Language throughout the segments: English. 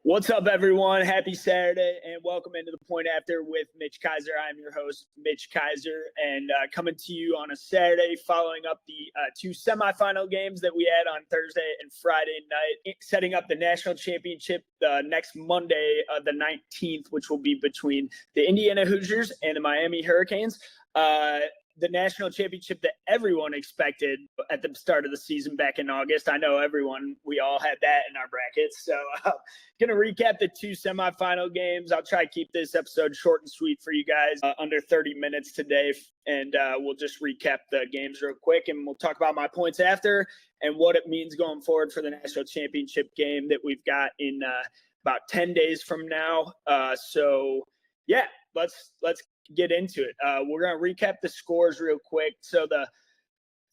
What's up, everyone? Happy Saturday, and welcome into the Point After with Mitch Kaiser. I'm your host, Mitch Kaiser, and coming to you on a Saturday following up the two semifinal games that we had on Thursday and Friday night, setting up the national championship next Monday, the 19th, which will be between the Indiana Hoosiers and the Miami Hurricanes. The national championship that everyone expected at the start of the season back in August. I know we all had that in our brackets. So going to recap the two semifinal games. I'll try to keep this episode short and sweet for you guys, under 30 minutes today. And we'll just recap the games real quick, and we'll talk about my points after and what it means going forward for the national championship game that we've got in about 10 days from now. So yeah, let's get into it. We're going to recap the scores real quick. So the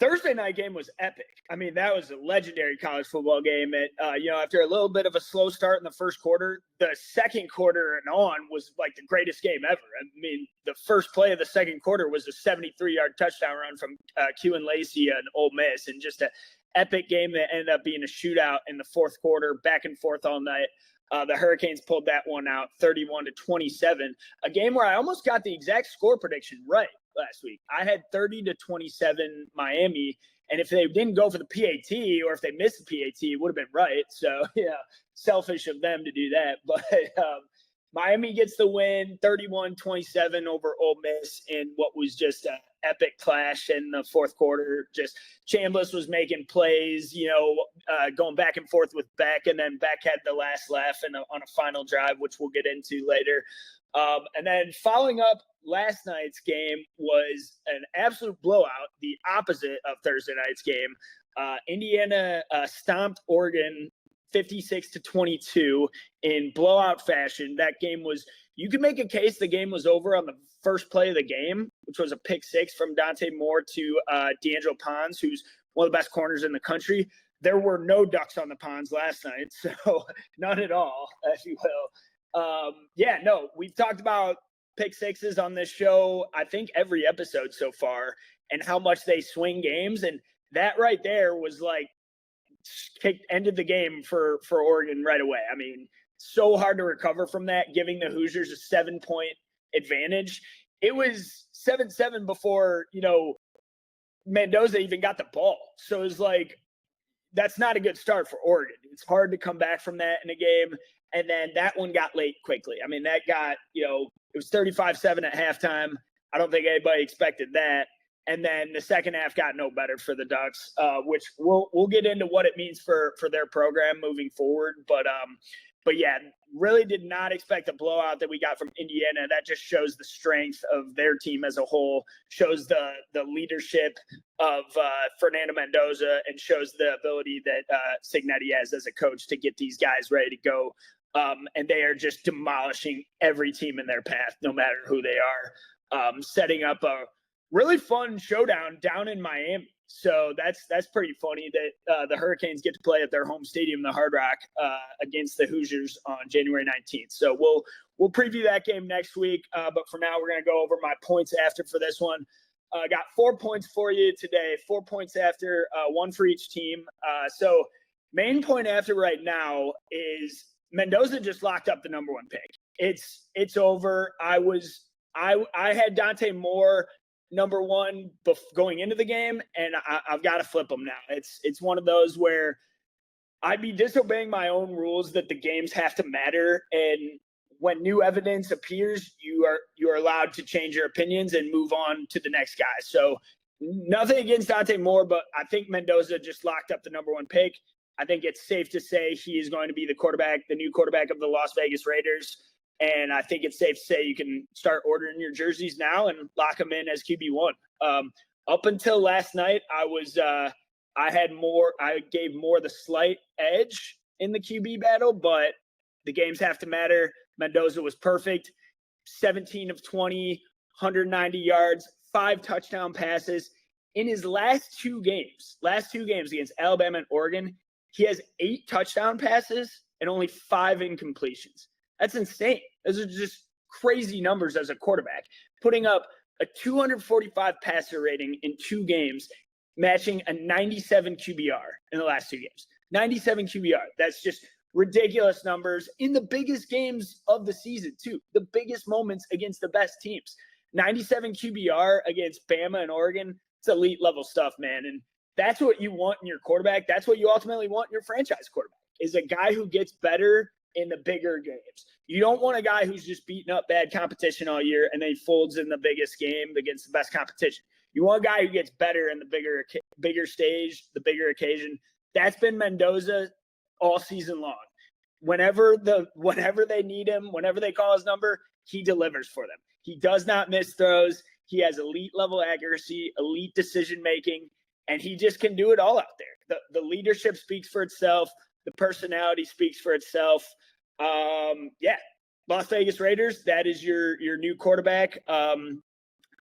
Thursday night game was epic. I mean, that was a legendary college football game. After a little bit of a slow start in the first quarter, the second quarter and on was like the greatest game ever. I mean, the first play of the second quarter was a 73-yard touchdown run from Q and Lacey and Ole Miss, and just an epic game that ended up being a shootout in the fourth quarter, back and forth all night. The Hurricanes pulled that one out 31-27, a game where I almost got the exact score prediction right last week. I had 30-27 Miami, and if they didn't go for the PAT, or if they missed the PAT, it would have been right. So, yeah, selfish of them to do that. But Miami gets the win, 31-27 over Ole Miss in what was just an epic clash in the fourth quarter. Just Chambliss was making plays, going back and forth with Beck, and then Beck had the last laugh on a final drive, which we'll get into later. And then following up last night's game was an absolute blowout, the opposite of Thursday night's game. Indiana stomped Oregon 56-22 in blowout fashion. That game was, you could make a case the game was over on the first play of the game, which was a pick six from Dante Moore to D'Angelo Pons, who's one of the best corners in the country. There were no ducks on the ponds last night, so none at all, if you will. We've talked about pick sixes on this show, I think every episode so far, and how much they swing games. And that right there was like, ended the game for Oregon right away. I mean, so hard to recover from that, giving the Hoosiers a 7-point advantage. It was 7-7 before, Mendoza even got the ball. So it was like, that's not a good start for Oregon. It's hard to come back from that in a game. And then that one got late quickly. I mean, that got, it was 35-7 at halftime. I don't think anybody expected that. And then the second half got no better for the Ducks, which we'll get into what it means for their program moving forward. But yeah, really did not expect the blowout that we got from Indiana. That just shows the strength of their team as a whole, shows the leadership of Fernando Mendoza, and shows the ability that Cignetti has as a coach to get these guys ready to go. And they are just demolishing every team in their path, no matter who they are, setting up a really fun showdown down in Miami. So that's pretty funny that the Hurricanes get to play at their home stadium, the Hard Rock, against the Hoosiers on January 19th. So we'll preview that game next week. But for now, we're going to go over my points after for this one. Got 4 points for you today, 4 points after, one for each team. So main point after right now is Mendoza just locked up the number one pick. It's over. I had Dante Moore number one going into the game, and I've got to flip them now. It's one of those where I'd be disobeying my own rules that the games have to matter, and when new evidence appears, you are allowed to change your opinions and move on to the next guy. So nothing against Dante Moore, but I think Mendoza just locked up the number one pick. I think it's safe to say he is going to be the new quarterback of the Las Vegas Raiders. And I think it's safe to say you can start ordering your jerseys now and lock them in as QB1. Up until last night, I gave Moore the slight edge in the QB battle, but the games have to matter. Mendoza was perfect. 17 of 20, 190 yards, 5 touchdown passes. In his last two games against Alabama and Oregon, he has 8 touchdown passes and only 5 incompletions. That's insane. Those are just crazy numbers as a quarterback. Putting up a 245 passer rating in 2 games, matching a 97 QBR in the last 2 games. 97 QBR. That's just ridiculous numbers in the biggest games of the season, too. The biggest moments against the best teams. 97 QBR against Bama and Oregon. It's elite level stuff, man. And that's what you want in your quarterback. That's what you ultimately want in your franchise quarterback, is a guy who gets better in the bigger games. You don't want a guy who's just beating up bad competition all year and then folds in the biggest game against the best competition. You want a guy who gets better in the bigger stage, the bigger occasion. That's been Mendoza all season long. Whenever they need him, whenever they call his number, he delivers for them. He does not miss throws. He has elite level accuracy, elite decision making, and he just can do it all out there. The leadership speaks for itself. The personality speaks for itself. Las Vegas Raiders, that is your new quarterback.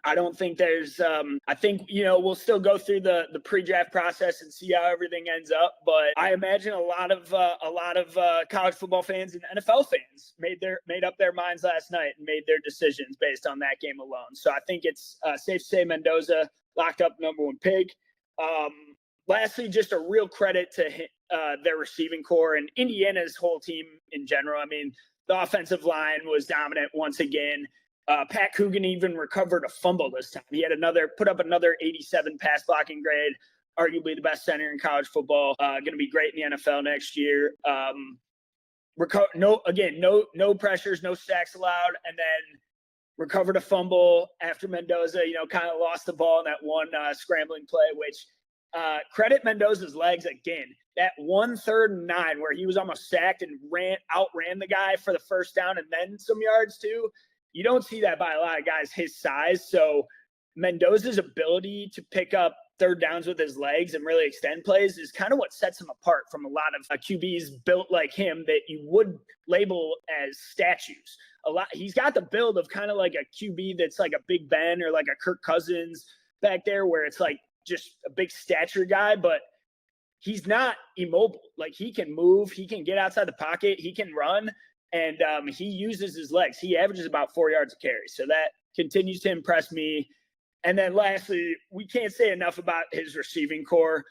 I don't think there's I think, we'll still go through the pre-draft process and see how everything ends up. But I imagine a lot of college football fans and NFL fans made up their minds last night and made their decisions based on that game alone. So I think it's safe to say Mendoza locked up number one pick. Lastly, just a real credit to their receiving core and Indiana's whole team in general. I mean, the offensive line was dominant once again. Pat Coogan even recovered a fumble this time. He had put up another 87 pass blocking grade, arguably the best center in college football. Going to be great in the NFL next year. No pressures, no sacks allowed, and then recovered a fumble after Mendoza, kind of lost the ball in that one scrambling play, which credit Mendoza's legs again. That 1 3rd and 9 where he was almost sacked and outran the guy for the first down and then some yards too. You don't see that by a lot of guys his size. So Mendoza's ability to pick up third downs with his legs and really extend plays is kind of what sets him apart from a lot of QBs built like him that you would label as statues. He's got the build of kind of like a QB that's like a Big Ben or like a Kirk Cousins back there, where it's like just a big stature guy, but he's not immobile. Like, he can move, he can get outside the pocket, he can run. And he uses his legs. He averages about 4 yards a carry. So that continues to impress me. And then lastly, we can't say enough about his receiving core.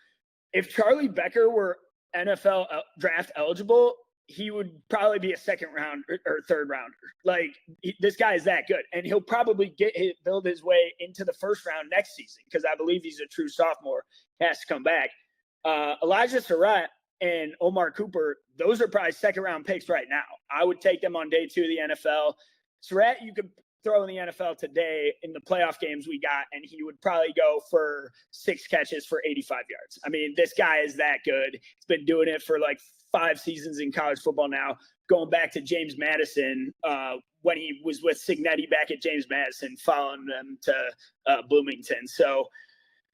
If Charlie Becker were NFL draft eligible, he would probably be a second round or third rounder. Like, this guy is that good. And he'll probably build his way into the first round next season, because I believe he's a true sophomore. He has to come back. Elijah Surratt and Omar Cooper, those are probably second-round picks right now. I would take them on day 2 of the NFL. Surratt, you could throw in the NFL today in the playoff games we got, and he would probably go for 6 catches for 85 yards. I mean, this guy is that good. He's been doing it for like 5 seasons in college football now, going back to James Madison when he was with Cignetti back at James Madison, following them to Bloomington. So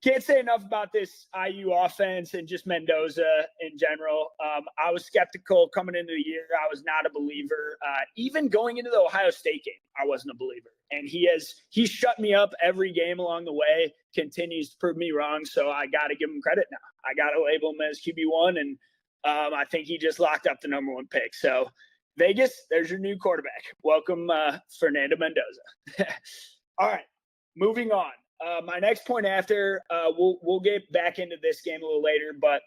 can't say enough about this IU offense and just Mendoza in general. I was skeptical coming into the year. I was not a believer. Even going into the Ohio State game, I wasn't a believer. And he's shut me up every game along the way, continues to prove me wrong. So I got to give him credit now. I got to label him as QB1, and I think he just locked up the number 1 pick. So Vegas, there's your new quarterback. Welcome, Fernando Mendoza. All right, moving on. My next point after, we'll get back into this game a little later, but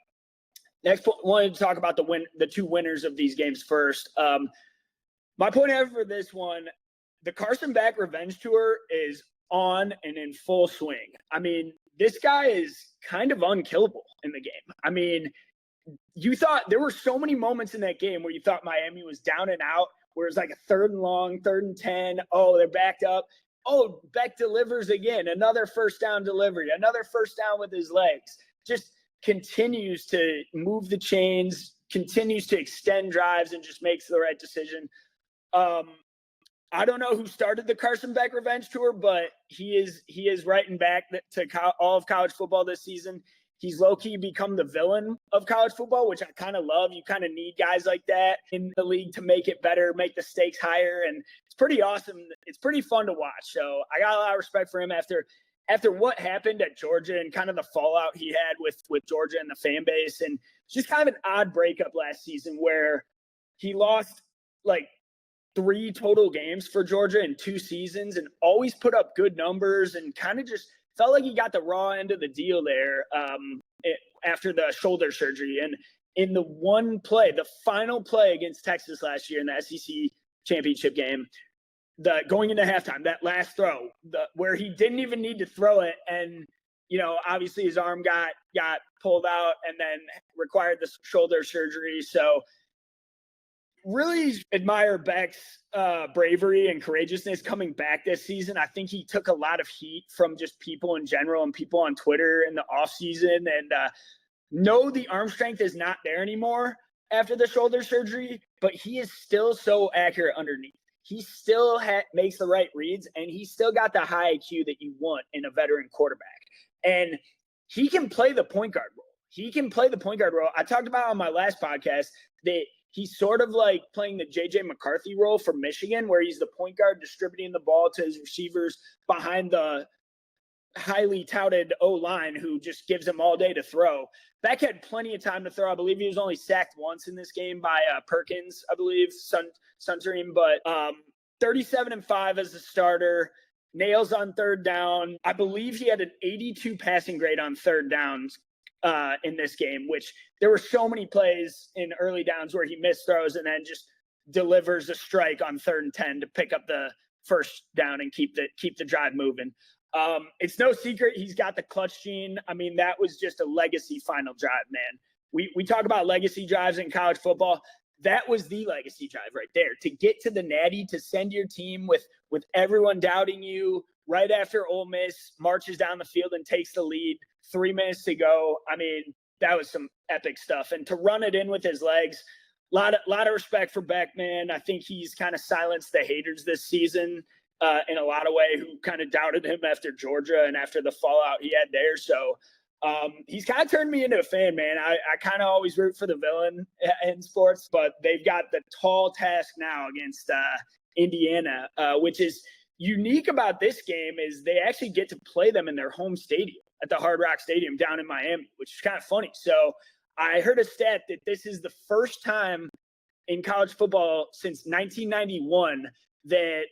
next point, wanted to talk about the 2 winners of these games first. My point after for this one, the Carson back revenge tour is on and in full swing. I mean, this guy is kind of unkillable in the game. I mean, you thought there were so many moments in that game where you thought Miami was down and out, where it's like a 3rd and long, 3rd and 10. Oh, they're backed up. Oh, Beck delivers again, another first down delivery, another first down with his legs. Just continues to move the chains, continues to extend drives, and just makes the right decision. I don't know who started the Carson Beck revenge tour, but he is writing back to all of college football this season. He's low-key become the villain of college football, which I kind of love. You kind of need guys like that in the league to make it better, make the stakes higher, and it's pretty awesome. It's pretty fun to watch. So I got a lot of respect for him after what happened at Georgia and kind of the fallout he had with Georgia and the fan base. And it's just kind of an odd breakup last season where he lost like 3 total games for Georgia in 2 seasons and always put up good numbers, and kind of just felt like he got the raw end of the deal there after the shoulder surgery. And in the one play, the final play against Texas last year in the SEC championship game, going into halftime, that last throw, where he didn't even need to throw it, and obviously his arm got pulled out and then required the shoulder surgery. So really admire Beck's bravery and courageousness coming back this season. I think he took a lot of heat from just people in general and people on Twitter in the offseason. And no, the arm strength is not there anymore after the shoulder surgery, but he is still so accurate underneath. He still makes the right reads, and he's still got the high IQ that you want in a veteran quarterback. And he can play the point guard role. I talked about on my last podcast that he's sort of like playing the J.J. McCarthy role for Michigan, where he's the point guard distributing the ball to his receivers behind the highly touted O-line who just gives him all day to throw. Beck had plenty of time to throw. I believe he was only sacked once in this game by Perkins, I believe, Sunterim, but 37-5 as a starter. Nails on third down. I believe he had an 82 passing grade on third downs in this game, which there were so many plays in early downs where he missed throws and then just delivers a strike on 3rd and 10 to pick up the first down and keep the drive moving. It's no secret he's got the clutch gene. I mean, that was just a legacy final drive, man. We talk about legacy drives in college football. That was the legacy drive right there. To get to the Natty, to send your team with everyone doubting you right after Ole Miss marches down the field and takes the lead, 3 minutes to go. I mean, that was some epic stuff. And to run it in with his legs, lot of respect for Beck, man. I think he's kind of silenced the haters this season in a lot of ways who kind of doubted him after Georgia and after the fallout he had there. So he's kind of turned me into a fan, man. I kind of always root for the villain in sports, but they've got the tall task now against Indiana, which is unique about this game is they actually get to play them in their home stadium at the Hard Rock Stadium down in Miami, which is kind of funny. So I heard a stat that this is the first time in college football since 1991 that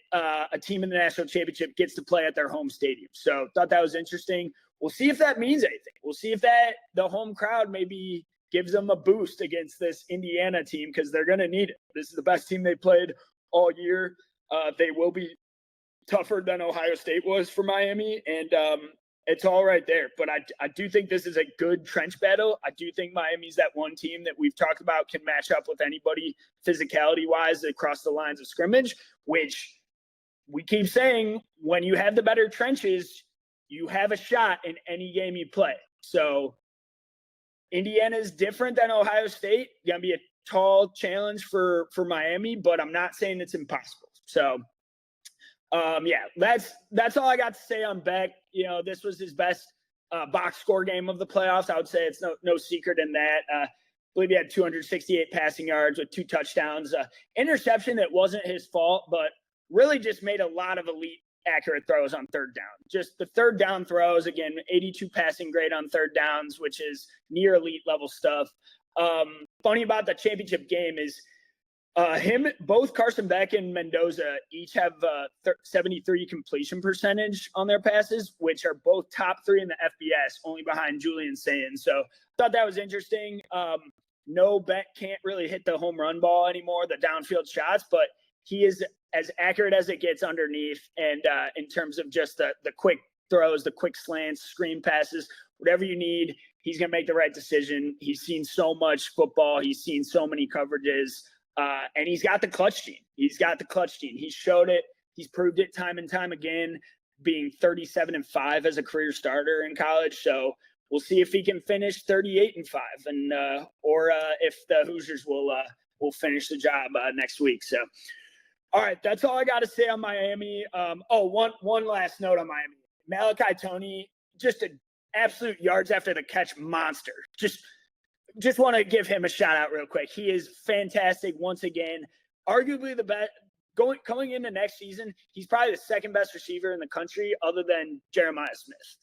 a team in the national championship gets to play at their home stadium. So thought that was interesting. We'll see if that means anything. We'll see if the home crowd maybe gives them a boost against this Indiana team because they're going to need it. This is the best team they played all year. They will be tougher than Ohio State was for Miami, and it's all right there. But I do think this is a good trench battle. I do think Miami's that one team that we've talked about can match up with anybody physicality-wise across the lines of scrimmage, which we keep saying when you have the better trenches, you have a shot in any game you play. So Indiana is different than Ohio State. Going to be a tall challenge for Miami, but I'm not saying it's impossible. So, yeah, that's all I got to say on Beck. You know, this was his best box score game of the playoffs. I would say it's no secret in that. I believe he had 268 passing yards with 2 touchdowns. Interception that wasn't his fault, but really just made a lot of elite accurate throws on third down. Just the third down throws, again, 82 passing grade on third downs, which is near elite level stuff. Funny about the championship game is both Carson Beck and Mendoza each have 73 completion percentage on their passes, which are both top 3 in the FBS, only behind Julian Sayin. So thought that was interesting. No, Beck can't really hit the home run ball anymore, the downfield shots, but he is as accurate as it gets underneath. And in terms of just the quick throws, the quick slants, screen passes, whatever you need, he's going to make the right decision. He's seen so much football. He's seen so many coverages. And he's got the clutch gene. He showed it. He's proved it time and time again, being 37-5 as a career starter in college. So we'll see if he can finish 38-5 and or if the Hoosiers will finish the job next week. So, all right, that's all I got to say on Miami. One last note on Miami. Malachi Toney, just an absolute yards after the catch monster. Just want to give him a shout out real quick. He is fantastic once again. Arguably the best coming into next season. He's probably the second best receiver in the country other than Jeremiah Smith.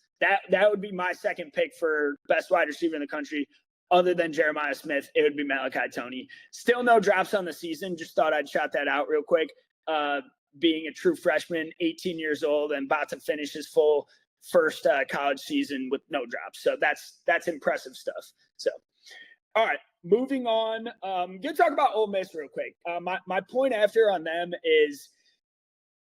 That would be my second pick for best wide receiver in the country other than Jeremiah Smith. It would be Malachi Toney. Still no drops on the season. Just thought I'd shout that out real quick. Being a true freshman, 18 years old and about to finish his full first college season with no drops. So that's impressive stuff. So, all right, moving on, gonna talk about Ole Miss real quick. My point after on them is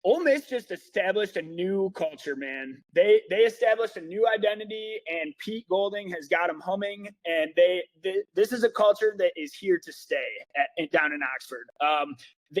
Ole Miss just established a new culture, man. They established a new identity, and Pete Golding has got them humming. And this is a culture that is here to stay down in Oxford.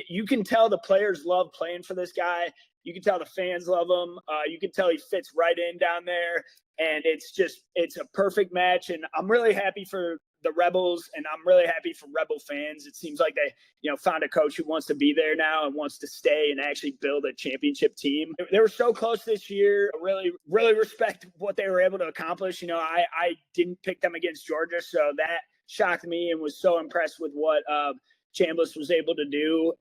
You can tell the players love playing for this guy. You can tell the fans love him. You can tell he fits right in down there, and it's a perfect match. And I'm really happy for the Rebels, and I'm really happy for Rebel fans. It seems like they, found a coach who wants to be there now and wants to stay and actually build a championship team. They were so close this year. I really, really respect what they were able to accomplish. I didn't pick them against Georgia, so that shocked me, and was so impressed with what Chambliss was able to do.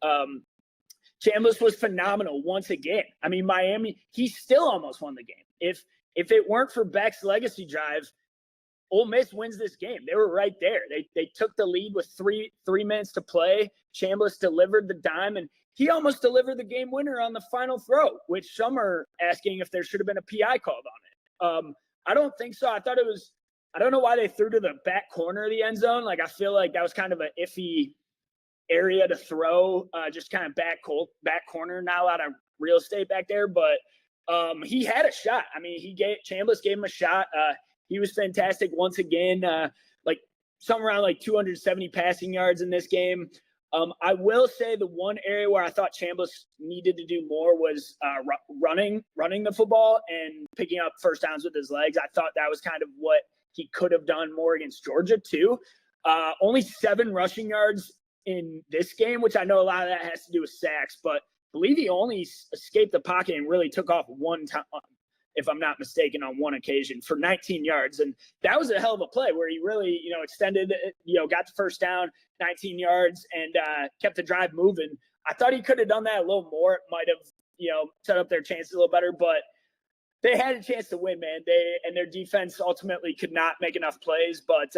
Chambliss was phenomenal once again. I mean, Miami, he still almost won the game. If it weren't for Beck's legacy drive, Ole Miss wins this game. They were right there. They took the lead with three minutes to play. Chambliss delivered the dime, and he almost delivered the game winner on the final throw, which some are asking if there should have been a PI called on it. I don't think so. I don't know why they threw to the back corner of the end zone. Like, I feel like that was kind of an iffy area to throw, just kind of back corner, not a lot of real estate back there, but he had a shot. I mean, Chambliss gave him a shot. He was fantastic once again, like somewhere around like 270 passing yards in this game. I will say the one area where I thought Chambliss needed to do more was running the football and picking up first downs with his legs. I thought that was kind of what he could have done more against Georgia too. Only 7 rushing yards in this game, which I know a lot of that has to do with sacks, but I believe he only escaped the pocket and really took off one time, if I'm not mistaken, on one occasion for 19 yards. And that was a hell of a play where he really, extended, got the first down, 19 yards, and kept the drive moving. I thought he could have done that a little more. It might have, set up their chances a little better, but they had a chance to win, man. Their defense ultimately could not make enough plays, but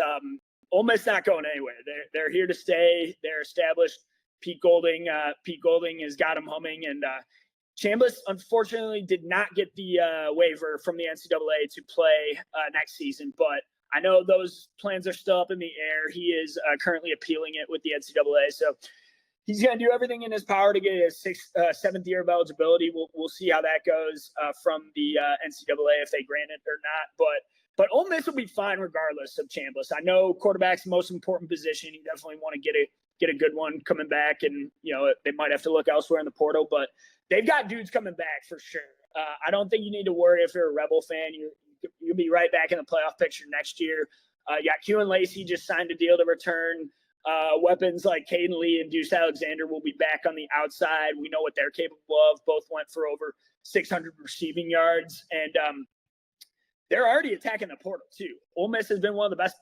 Ole Miss not going anywhere. They're here to stay. They're established. Pete Golding has got them humming, and Chambliss unfortunately did not get the waiver from the NCAA to play next season, but I know those plans are still up in the air. He is currently appealing it with the NCAA, so he's going to do everything in his power to get his seventh year of eligibility. We'll see how that goes from the NCAA if they grant it or not, but Ole Miss will be fine regardless of Chambliss. I know quarterback's the most important position. You definitely want to get a good one coming back, and they might have to look elsewhere in the portal, but they've got dudes coming back for sure. I don't think you need to worry if you're a Rebel fan. You'll be right back in the playoff picture next year. Kewan Lacey just signed a deal to return. Weapons like Caden Lee and Deuce Alexander will be back on the outside. We know what they're capable of. Both went for over 600 receiving yards, and they're already attacking the portal too. Ole Miss has been one of the best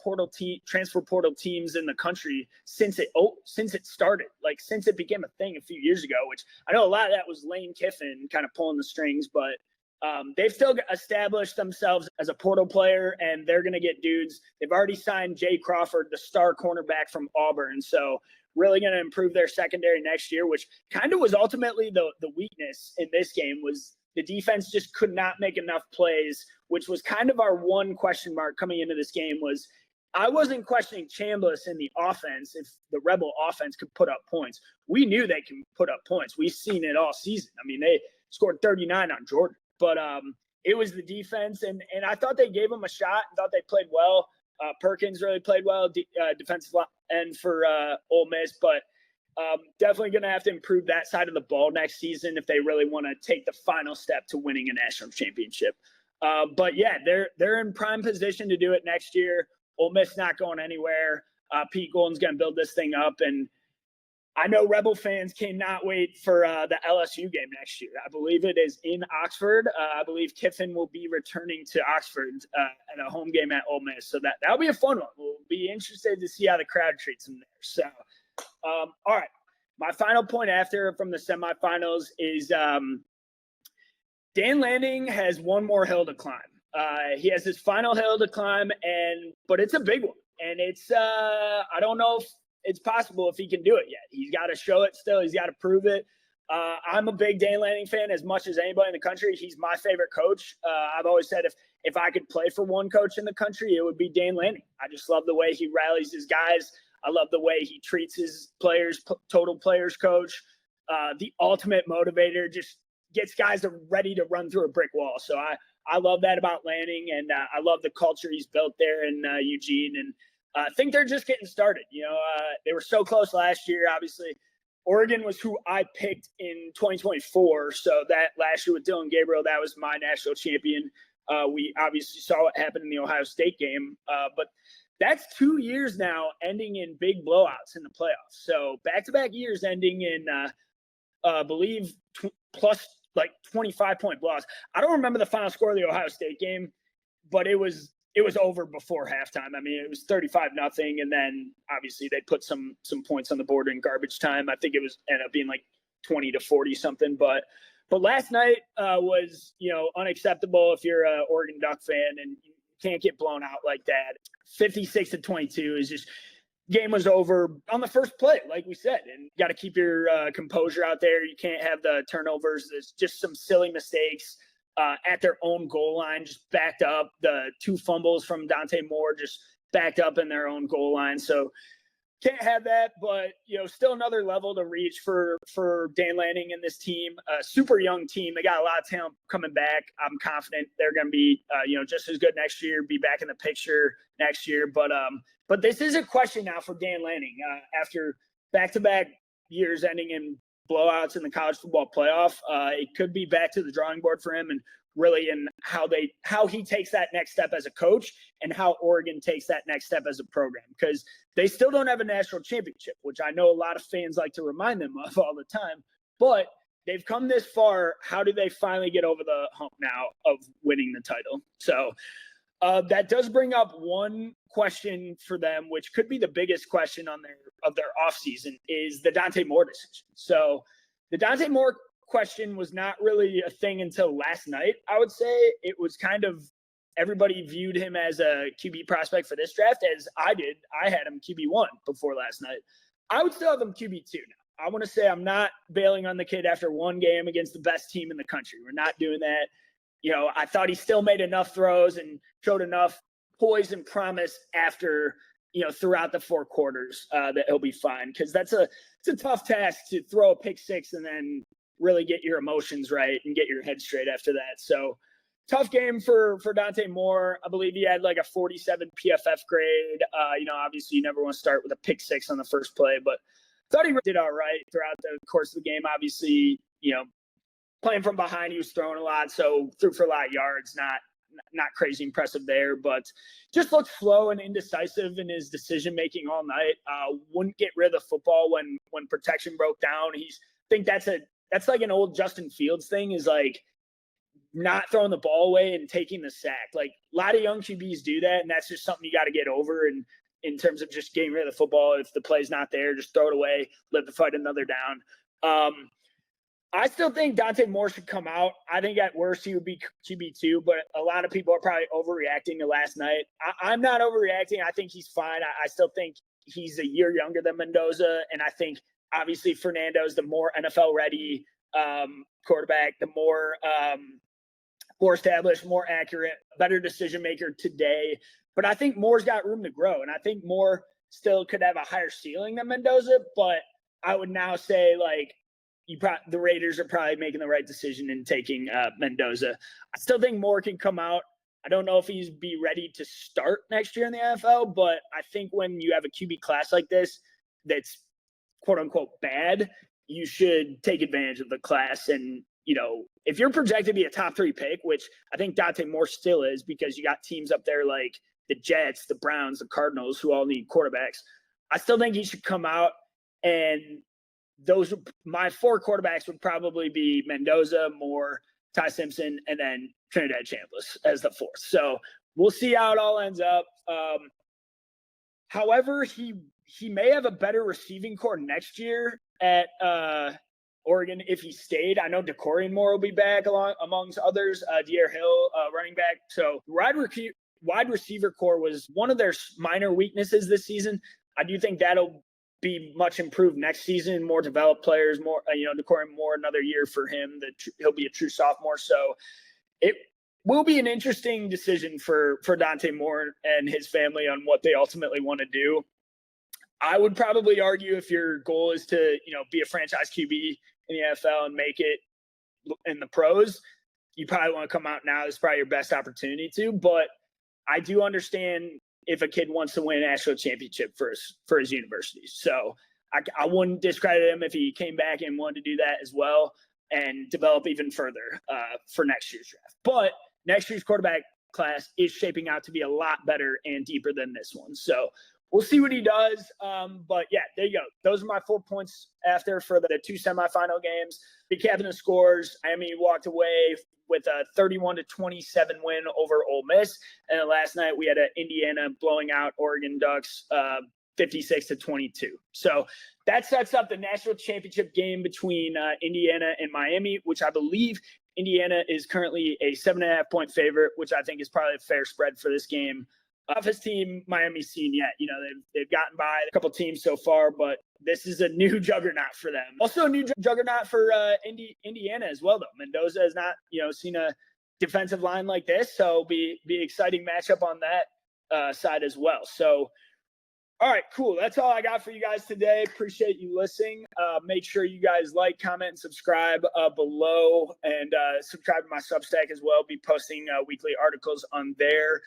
transfer portal teams in the country since it started, like since it became a thing a few years ago, which I know a lot of that was Lane Kiffin kind of pulling the strings, but they've still established themselves as a portal player, and they're going to get dudes. They've already signed Jay Crawford, the star cornerback from Auburn, so really going to improve their secondary next year, which kind of was ultimately the weakness in this game. Was the defense just could not make enough plays, which was kind of our one question mark coming into this game. Was I wasn't questioning Chambliss in the offense if the Rebel offense could put up points. We knew they can put up points. We've seen it all season. I mean, they scored 39 on Jordan, but it was the defense, and I thought they gave them a shot. I thought they played well. Perkins really played well, defensive end for Ole Miss, but definitely going to have to improve that side of the ball next season if they really want to take the final step to winning a national championship. But yeah, they're in prime position to do it next year. Ole Miss not going anywhere. Pete Golding's going to build this thing up, and I know Rebel fans cannot wait for the LSU game next year. I believe it is in Oxford. I believe Kiffin will be returning to Oxford at a home game at Ole Miss, so that'll be a fun one. We'll be interested to see how the crowd treats them there. So. All right. My final point from the semifinals is Dan Lanning has one more hill to climb. He has his final hill to climb, but it's a big one. And it's I don't know if it's possible if he can do it yet. He's got to show it still. He's got to prove it. I'm a big Dan Lanning fan as much as anybody in the country. He's my favorite coach. I've always said if I could play for one coach in the country, it would be Dan Lanning. I just love the way he rallies his guys. I love the way he treats his players, total players coach, the ultimate motivator, just gets guys ready to run through a brick wall. So I love that about Lanning, and I love the culture he's built there in Eugene. And I think they're just getting started. They were so close last year, obviously. Oregon was who I picked in 2024. So that last year with Dylan Gabriel, that was my national champion. We obviously saw what happened in the Ohio State game. But that's 2 years now ending in big blowouts in the playoffs. So back-to-back years ending in, I believe, plus like 25-point blowouts. I don't remember the final score of the Ohio State game, but it was over before halftime. I mean, it was 35-0, and then obviously they put some points on the board in garbage time. I think it ended up being like 20-40 something. But last night was unacceptable if you're an Oregon Duck fan, and you can't get blown out like that. 56-22 is just. Game was over on the first play, like we said, and you got to keep your composure out there. You can't have the turnovers. There's just some silly mistakes at their own goal line, just backed up. The 2 fumbles from Dante Moore just backed up in their own goal line. So can't have that, but still another level to reach for Dan Lanning and this team. A super young team. They got a lot of talent coming back. I'm confident they're going to be just as good next year, be back in the picture next year. But this is a question now for Dan Lanning after back-to-back years ending in blowouts in the college football playoff. It could be back to the drawing board for him, and really in how he takes that next step as a coach and how Oregon takes that next step as a program, because they still don't have a national championship, which I know a lot of fans like to remind them of all the time, but they've come this far. How do they finally get over the hump now of winning the title? So that does bring up one question for them, which could be the biggest question of their offseason, is the Dante Moore decision. So the Dante Moore question was not really a thing until last night. I would say it was kind of everybody viewed him as a QB prospect for this draft, as I did. I had him QB1 before last night. I would still have him QB2 now. I want to say I'm not bailing on the kid after one game against the best team in the country. We're not doing that. I thought he still made enough throws and showed enough poise and promise after, throughout the 4 quarters that he'll be fine. Because it's a tough task to throw a pick 6 and then really get your emotions right and get your head straight after that. So tough game for Dante Moore. I believe he had like a 47 PFF grade. Obviously you never want to start with a pick 6 on the first play, but thought he did all right throughout the course of the game. Obviously, playing from behind, he was throwing a lot, so threw for a lot of yards. Not crazy impressive there, but just looked slow and indecisive in his decision making all night. Wouldn't get rid of the football when protection broke down. I think that's like an old Justin Fields thing, is like not throwing the ball away and taking the sack. Like a lot of young QBs do that, and that's just something you got to get over. And in terms of just getting rid of the football, if the play's not there, just throw it away, live to fight another down. I still think Dante Moore should come out. I think at worst he would be QB2, but a lot of people are probably overreacting to last night. I'm not overreacting. I think he's fine. I still think he's a year younger than Mendoza, and I think obviously Fernando's the more NFL-ready quarterback, the more established, more accurate, better decision maker today. But I think Moore's got room to grow, and I think Moore still could have a higher ceiling than Mendoza. But I would now say the Raiders are probably making the right decision in taking Mendoza. I still think Moore can come out. I don't know if he's be ready to start next year in the NFL, but I think when you have a QB class like this that's quote unquote bad, you should take advantage of the class. And, if you're projected to be a top 3 pick, which I think Dante Moore still is, because you got teams up there like the Jets, the Browns, the Cardinals, who all need quarterbacks, I still think he should come out. And my 4 quarterbacks would probably be Mendoza, Moore, Ty Simpson, and then Trinidad Chambliss as the 4th. So we'll see how it all ends up. However, he may have a better receiving core next year at Oregon if he stayed. I know DeCorian Moore will be back amongst others. Dier Hill, running back. So wide receiver core was one of their minor weaknesses this season. I do think that'll be much improved next season. More developed players, more DeCorian Moore, another year for him. He'll be a true sophomore. So it will be an interesting decision for Dante Moore and his family on what they ultimately want to do. I would probably argue if your goal is to, be a franchise QB in the NFL and make it in the pros, you probably want to come out now. This is probably your best opportunity to. But I do understand if a kid wants to win a national championship for his university. So I wouldn't discredit him if he came back and wanted to do that as well and develop even further for next year's draft. But next year's quarterback class is shaping out to be a lot better and deeper than this one. So we'll see what he does. But yeah, there you go. Those are my 4 points after for the 2 semifinal games. Recapping the scores, Miami walked away with a 31-27 win over Ole Miss. And then last night we had Indiana blowing out Oregon Ducks 56-22. So that sets up the national championship game between Indiana and Miami, which I believe Indiana is currently a 7.5-point favorite, which I think is probably a fair spread for this game. Toughest team Miami's seen yet. They've gotten by a couple teams so far, but this is a new juggernaut for them. Also a new juggernaut for Indiana as well, though. Mendoza has not, seen a defensive line like this, so be exciting matchup on that side as well. So, all right, cool. That's all I got for you guys today. Appreciate you listening. Make sure you guys like, comment, and subscribe below, and subscribe to my Substack as well. Be posting weekly articles on there.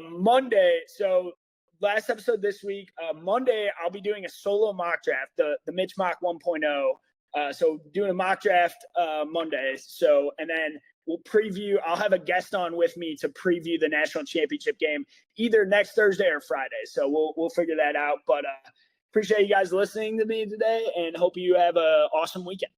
Monday, so last episode this week, Monday, I'll be doing a solo mock draft, the Mitch Mock 1.0. So doing a mock draft Monday. So, and then we'll preview, I'll have a guest on with me to preview the national championship game either next Thursday or Friday. So we'll figure that out. But appreciate you guys listening to me today and hope you have an awesome weekend.